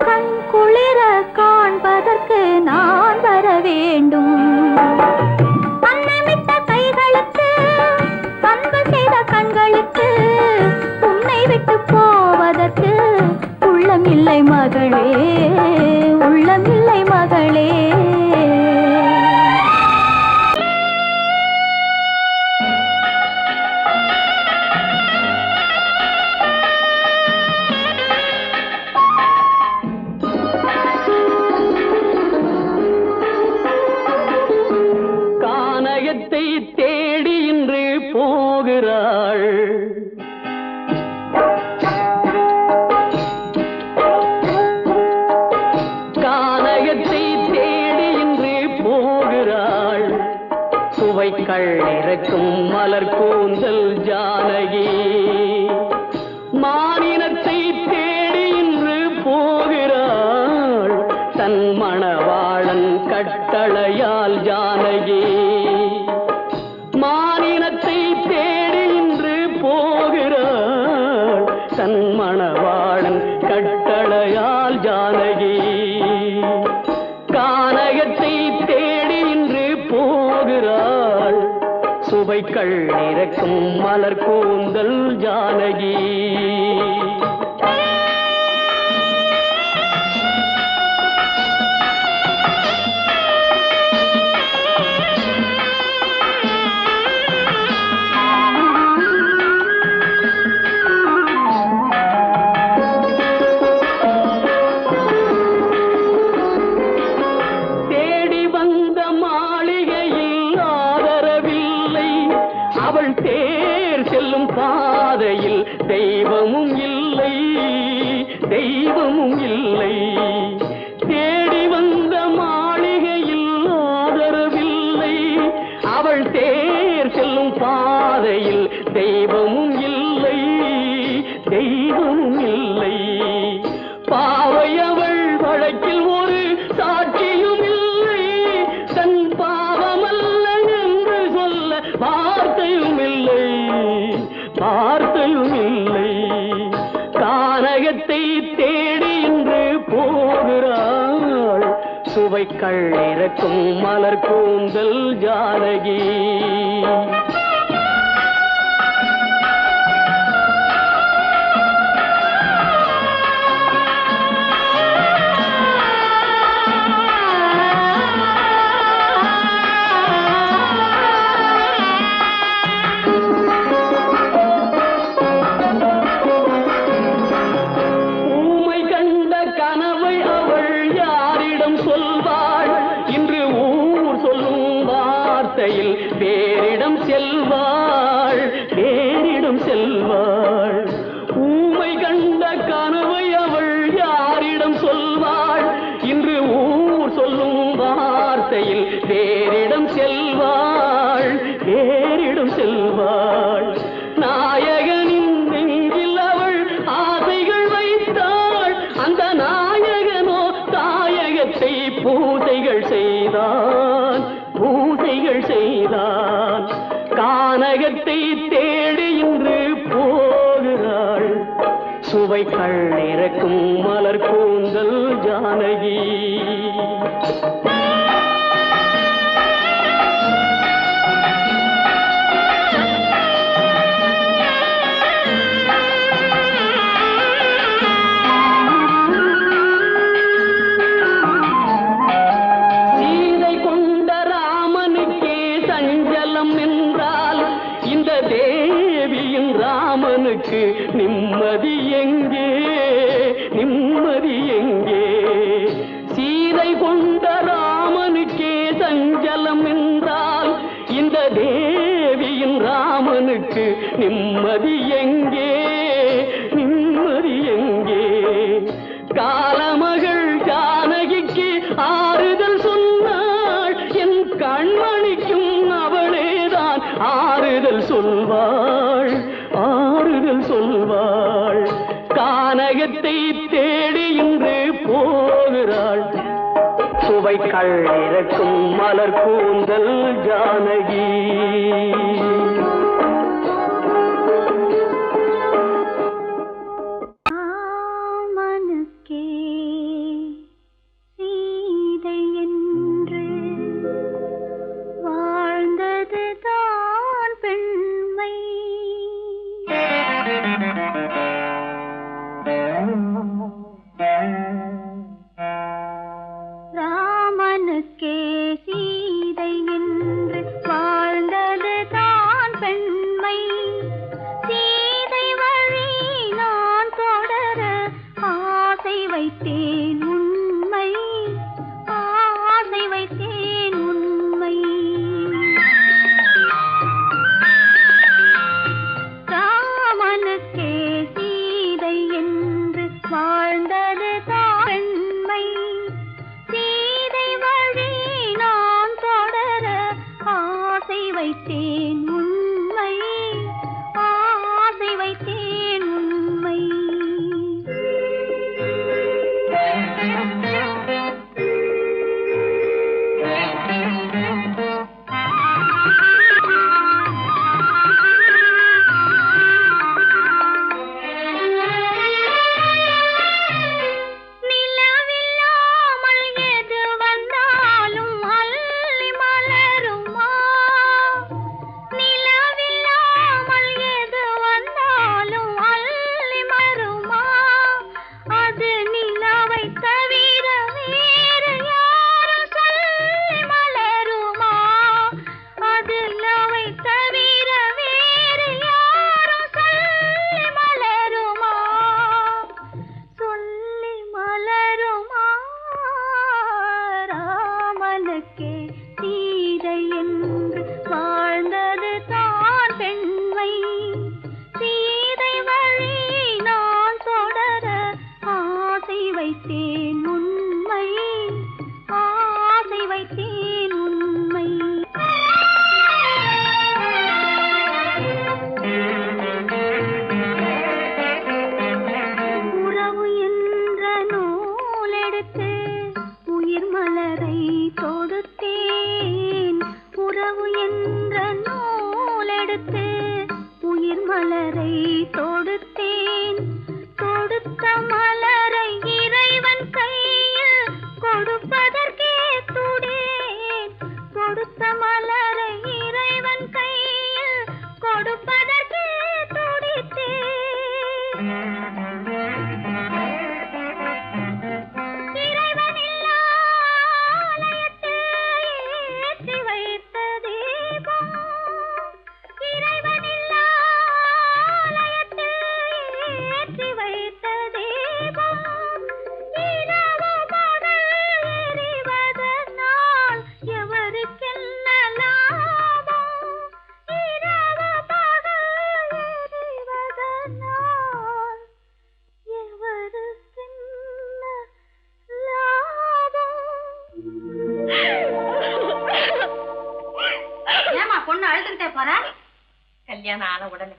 கண் குளிர காண்பதற்கு நான் வர வேண்டும் அன்னமிட்ட கைகளுக்கு அன்பு செய்த கண்களுக்கு உன்னை விட்டு போவதற்கு உள்ளம் இல்லை மகளே உள்ளம் இல்லை மகளே சுவைக்கள் இறக்கும் மலர் கூந்தல் ஜானகி மானினத்தை தேடி இன்று போகிறாள் தன் மணவாளன் கட்டளையால் ஜானகி மானினத்தை தேடி இன்று போகிறாள் தன் மணவாளன் கட்டளையால் ஜானகி கானகத்தை தேடி இன்று போகிறாள் சுவைக்கள் இறக்கும் மலர் கூந்தல் ஜானகி தேர் செல்லும் பாதையில் தெய்வமும் இல்லை தெய்வமும் இல்லை தேடி வந்த மாளிகையில் ஆதரவில்லை அவள் தேர் செல்லும் பாதையில் தெய்வமும் இல்லை தெய்வமும் இல்லை பாவை அவள் வழக்கில் ஒரு சாட்சியும் இல்லை தன் பாவமல்ல என்று சொல்ல வார்த்தையும் இல்லை வார்த்தையும் இல்லை கானகத்தை தேடி இன்று போகிறாள் சுவைக்கள் இறக்கும் மலர் கூந்தல் ஜானகி வேறிடம் செல்வாள் வேறிடம் செல்வாள் ஊமை கண்ட கனவை அவள் யாரிடம் சொல்வாள் இன்று ஊர் சொல்லும் வார்த்தையில் வேறிடம் செல்வாள் வேறிடம் செல்வாள் நாயகனின் நெஞ்சில் அவள் ஆசைகள் வைத்தாள் அந்த நாயகனோ தாயகத்தை பூசைகள் செய்தான் பூசைகள் செய்தான் கானகத்தை தேடி இன்று போகிறாள் சுவைக்கள் இறக்கும் மலர் கூந்தல் ஜானகி ராமனுக்கு நிம்மதி எங்கே நிம்மதி எங்கே சீதை கொண்ட ராமனுக்கே சஞ்சலம் என்றால் இந்த தேவியின் ராமனுக்கு நிம்மதி எங்கே நிம்மதி எங்கே காலமகள் ஜானகிக்கு ஆறுதல் சொன்னாள் என் கண்மணிக்கும் அவளேதான் ஆறுதல் சொல்வாள் ஆறுதல் சொல்வாள் கானகத்தை தேடி இன்று போகிறாள் சுவைக்கள் இறக்கும் மலர் கூந்தல் ஜானகி வாழ்ந்தது தான் பெண்மை சீதை வழி வைத்தேன் உண்மை, ஆசை வைத்தேன் உண்மை. கல்யாணம் ஆன உடனே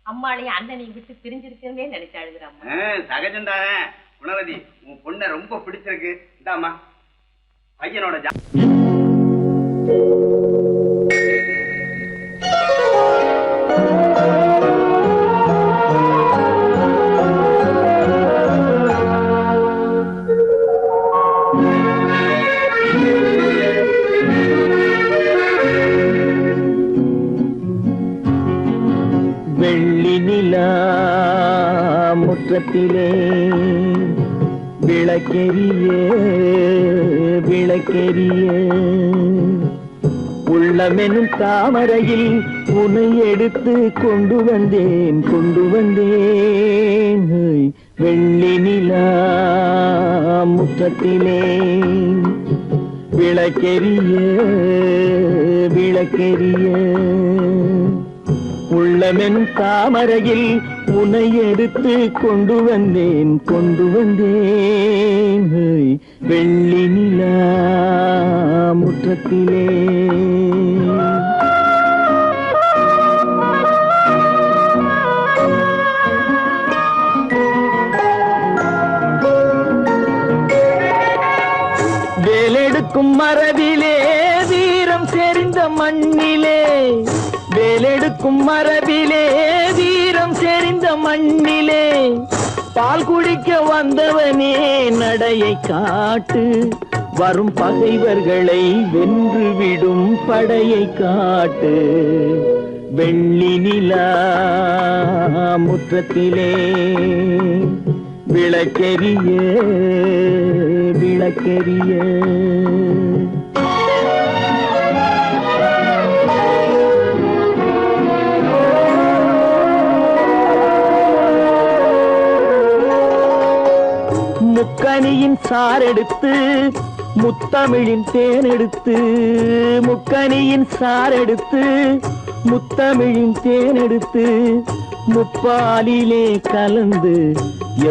அம்மாளையும் அண்ணனையும் விட்டு பிரிஞ்சிருக்கே நினைச்சு அழுகுறாமா. சகஜம்தானே. குணவதி, உன் பொண்ணை ரொம்ப பிடிச்சிருக்கு. இந்தாமா பையனோட முற்றத்திலே விளக்கெரிய விளக்கெரிய உள்ளமெனும் தாமரையில் உன்னை எடுத்து கொண்டு வந்தேன் வெள்ளி நிலா முற்றத்திலே விளக்கெரிய விளக்கெரிய உள்ளமெனும் தாமரையில் உன்னை எடுத்து கொண்டு வந்தேன் வெள்ளி நிலா முற்றத்திலே. வேலெடுக்கும் மரபிலே வீரம் செறிந்த மண்ணிலே, வேலெடுக்கும் மரபிலே வீரம் செறிந்த மண்ணிலே, பால் குடிக்க வந்தவனே நடையை காட்டு, வரும் பகைவர்களை வென்றுவிடும் படையை காட்டு. வெள்ளி நிலா முற்றத்திலே விளக்கெரிய விளக்கெரிய முக்கனியின் சாரெடுத்து முத்தமிழின் தேனெடுத்து, முக்கனியின் சாரெடுத்து முத்தமிழின் தேனெடுத்து, முப்பாலிலே கலந்து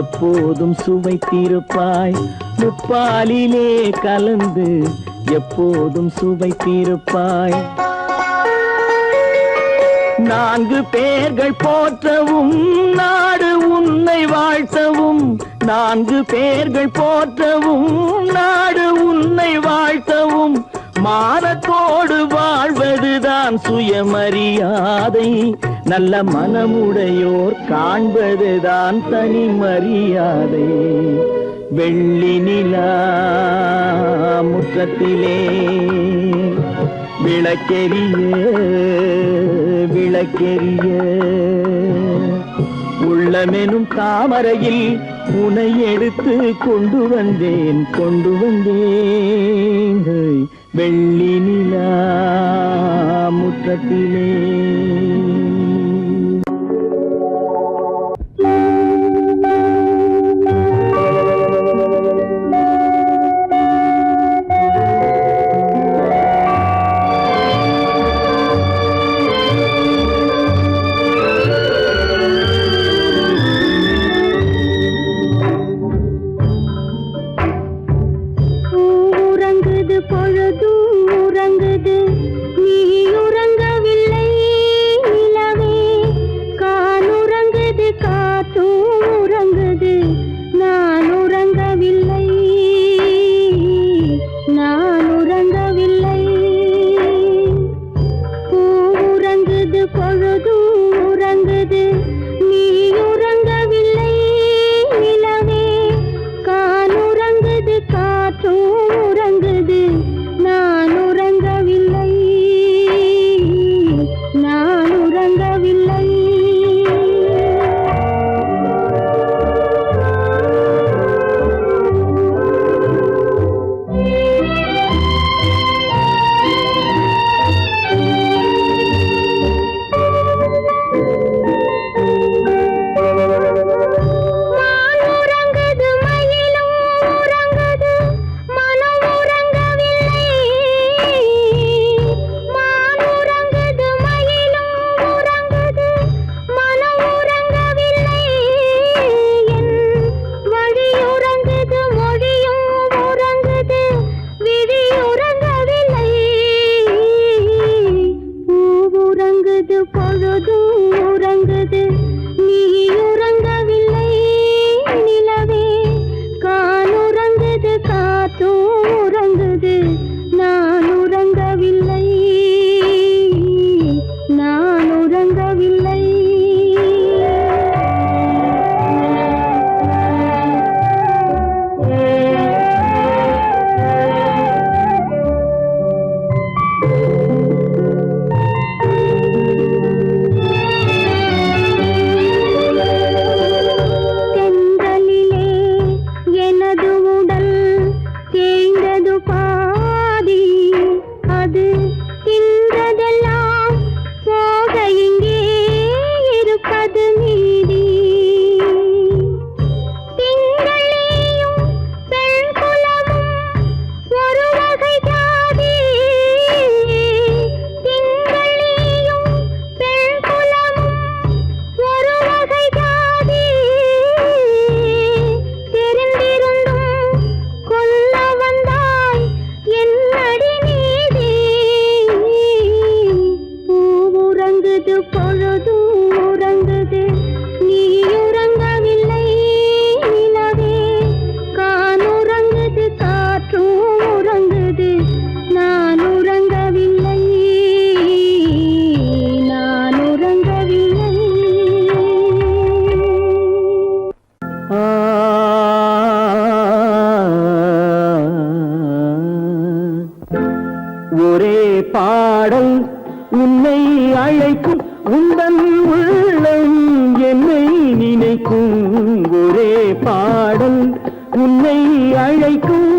எப்போதும் சுவைத்திருப்பாய், முப்பாலிலே கலந்து எப்போதும் சுவைத்திருப்பாய். நான்கு பேர்கள் போற்றவும் நாடு உன்னை வாழ்த்தவும், நான்கு பேர்கள் போற்றவும் நாடு உன்னை வாழ்த்தவும், மானத்தோடு வாழ்வதுதான் சுயமரியாதை, நல்ல மனமுடையோர் காண்பதுதான் தனி மரியாதை. வெள்ளி நிலா முற்றத்திலே விளக்கெரிய விளக்கெரிய, உள்ளமெனும் தாமரையில் உனை எடுத்து கொண்டு வந்தேன் கொண்டு வந்தேன். வெள்ளி நிலா முற்றத்திலே. ஒரே பாடல் உன்னை அழைக்கும், உந்தன் உள்ளம் என்னை நினைக்கும். ஒரே பாடல் உன்னை அழைக்கும்,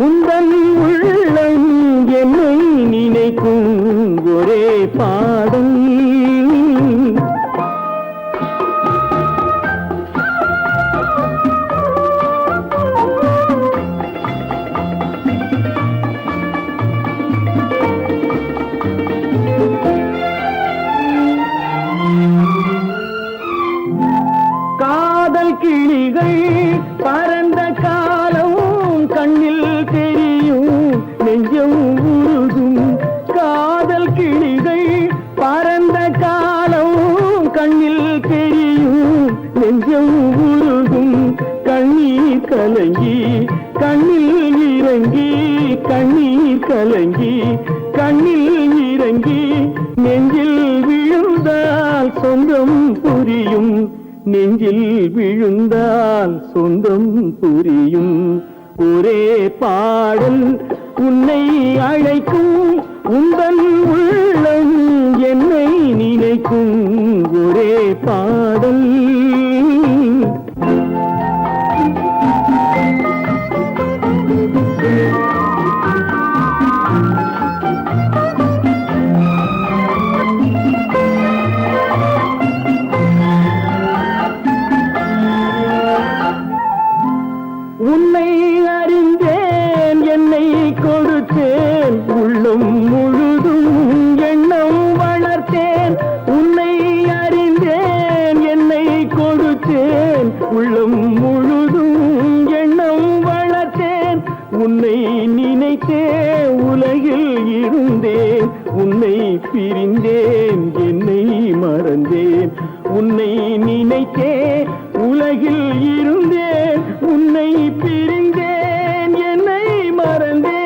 உந்தன் உள்ளம் என்னை நினைக்கும். ஒரே பாடல் கிளிகள் பறந்த காலம் கண்ணீர் கலங்கி கண்ணில் இறங்கி நெஞ்சில் விழுந்தால் சொந்தம் புரியும், நெஞ்சில் விழுந்தால் சொந்தம் புரியும். ஒரே பாடல் உன்னை அழைக்கும், உந்தன் உள்ளம் என்னை நினைக்கும். ஒரே பாடல். உன்னை அறிந்தேன், என்னை கொடுத்தேன், உள்ளம் முழுதும் எண்ணம் வளர்த்தேன். உன்னை அறிந்தேன், என்னை கொடுத்தேன், உள்ளம் முழுதும் எண்ணம் வளர்த்தேன். உன்னை நினைத்தே உலகில் இருந்தேன், உன்னை பிரிந்தேன், என்னை மறந்தேன். உன்னை நினைத்தே உலகில் இருந்தேன், உன்னை பிரிந்தேன், என்னை மறந்தேன்.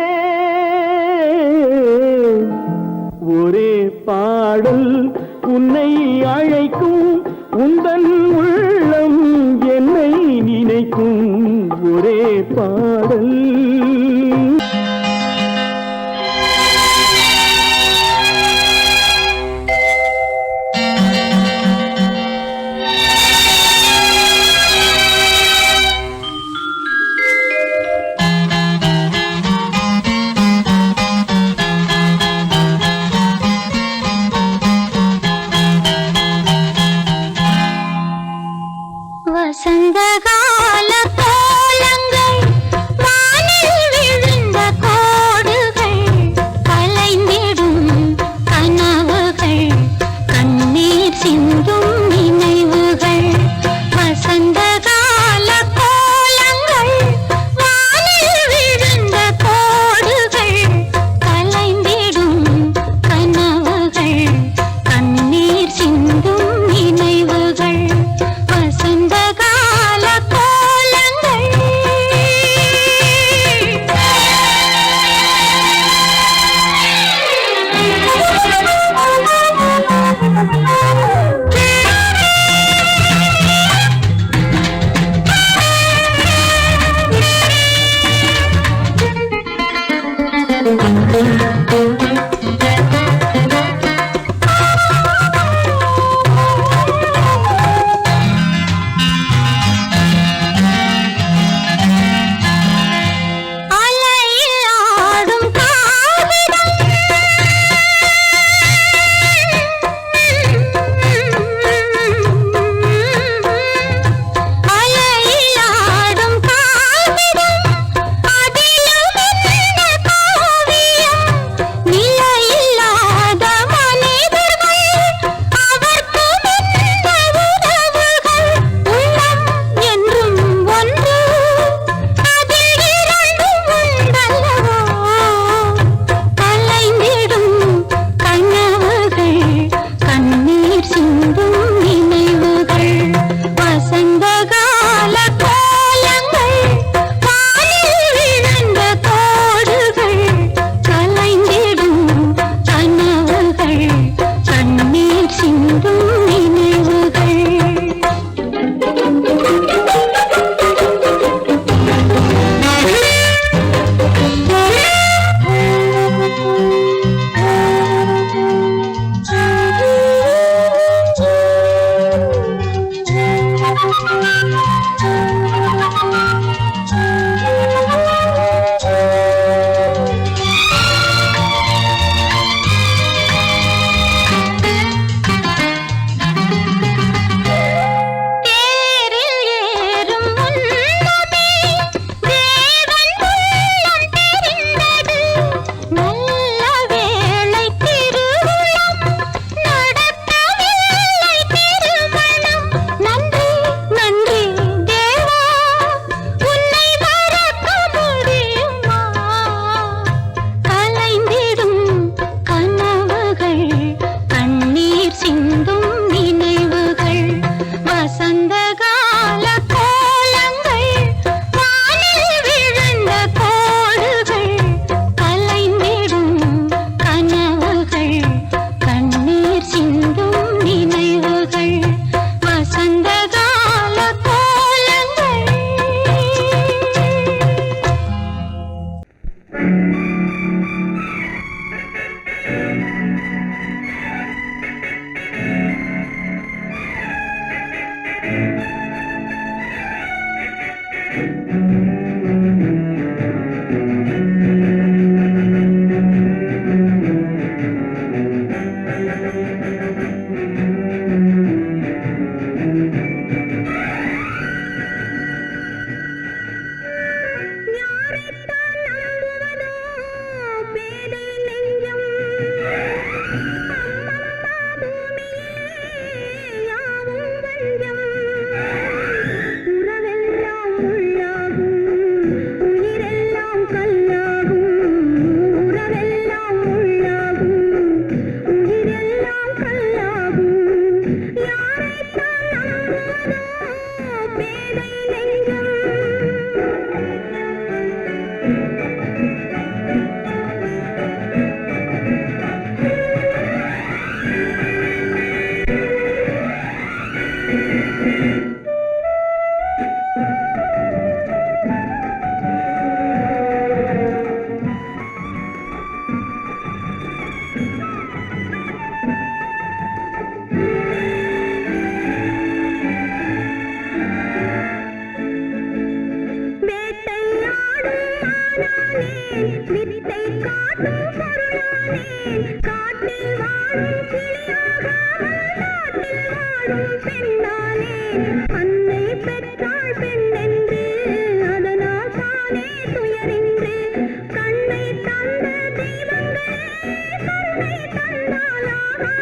ஒரே பாடல் உன்னை அழைக்கும், உந்தன் உள்ளம் என்னை நினைக்கும். ஒரே பாடல். வசந்தகால கோலங்கள் வானில் விழுந்த கோடுகள், கலைந்திடும் கனவுகள், கண்ணீர் சிந்தும் நினைவுகள். வசந்தகால கோலங்கள் வானில் விழுந்த கோடுகள், கலைந்திடும் கனவுகள், கண்ணீர் சிந்தும் நினைவுகள். வசந்தகால கோலங்கள். அலையில் ஆடும் காவிடம், அலையில் ஆடும் காவிடம், அதிலும் என்ன காவியம். நிலையில்லாத மனிதர்கள், அவர்க்கும் என்ன உறவுகள். உள்ளம் என்றும் ஒன்று, அதில் இரண்டும் உண்டல்லவோ. வித்தை காட்டும் பொருளானேன் காட்டில் வாழும் கிளியாகாமல் நாட்டில் வாழும் பெண்ணானே அன்னை பெற்றாள் பெண்ணென்று அதனால் தானே துயரின்று கண்ணை தந்த தெய்வங்களே கருணை தந்தாலாகாதோ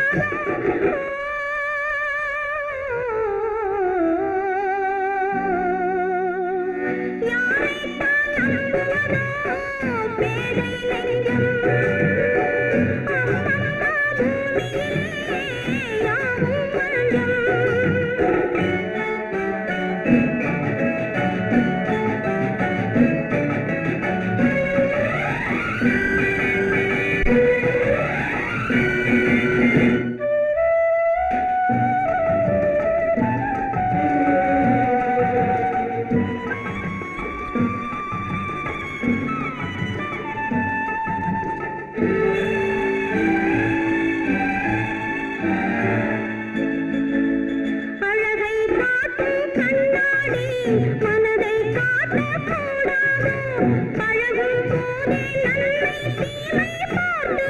அழகை காட்டும் கண்ணாடி மனதை காட்டக்கூடாதோ பழகும் போதே நன்மை தீமை பார்த்து